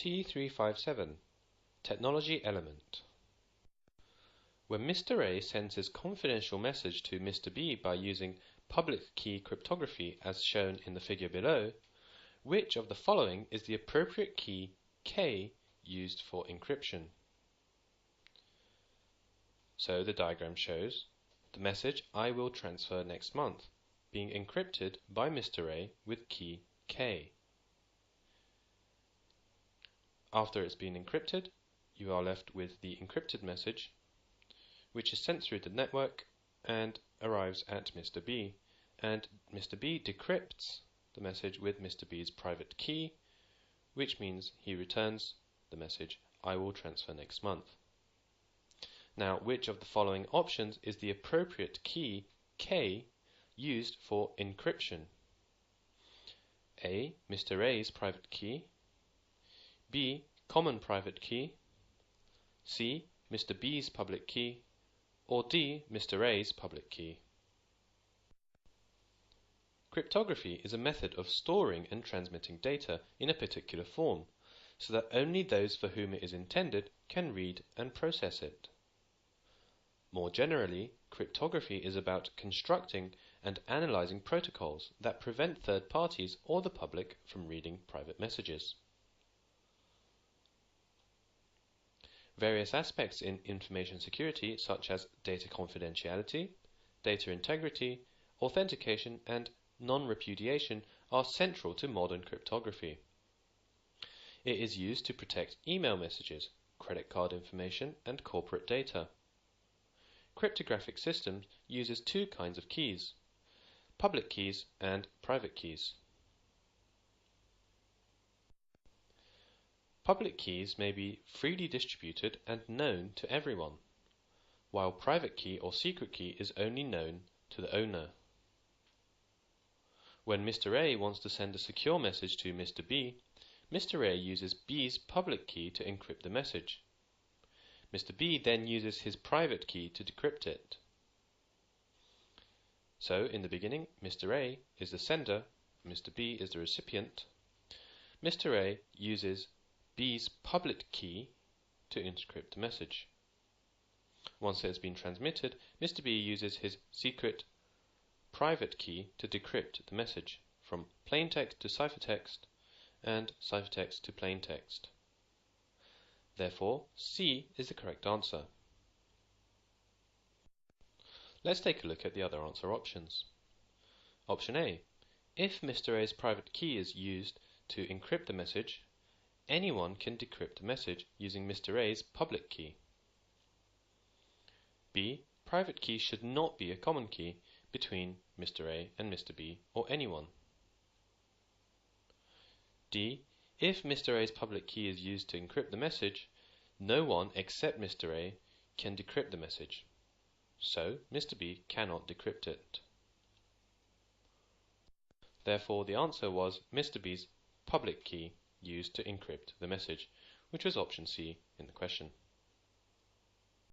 T357 Technology Element. When Mr. A sends his confidential message to Mr. B by using public key cryptography as shown in the figure below, which of the following is the appropriate key K used for encryption? So the diagram shows the message "I will transfer next month" being encrypted by Mr. A with key K. After it's been encrypted, you are left with the encrypted message, which is sent through the network and arrives at Mr. B, and Mr. B decrypts the message with Mr. B's private key, which means he returns the message "I will transfer next month." Now, which of the following options is the appropriate key K used for encryption? A. Mr. A's private key, B. Common private key, C. Mr. B's public key, or D. Mr. A's public key. Cryptography is a method of storing and transmitting data in a particular form, so that only those for whom it is intended can read and process it. More generally, cryptography is about constructing and analyzing protocols that prevent third parties or the public from reading private messages. Various aspects in information security, such as data confidentiality, data integrity, authentication, and non-repudiation, are central to modern cryptography. It is used to protect email messages, credit card information, and corporate data. Cryptographic systems uses two kinds of keys: public keys and private keys. Public keys may be freely distributed and known to everyone, while private key or secret key is only known to the owner. When Mr. A wants to send a secure message to Mr. B, Mr. A uses B's public key to encrypt the message. Mr. B then uses his private key to decrypt it. So, in the beginning, Mr. A is the sender, Mr. B is the recipient. Mr. A uses B's public key to encrypt the message. Once it has been transmitted, Mr. B uses his secret private key to decrypt the message from plaintext to ciphertext and ciphertext to plaintext. Therefore, C is the correct answer. Let's take a look at the other answer options. Option A. If Mr. A's private key is used to encrypt the message, anyone can decrypt the message using Mr. A's public key. B. Private key should not be a common key between Mr. A and Mr. B or anyone. D. If Mr. A's public key is used to encrypt the message, no one except Mr. A can decrypt the message, so Mr. B cannot decrypt it. Therefore, the answer was Mr. B's public key used to encrypt the message, which was option C in the question.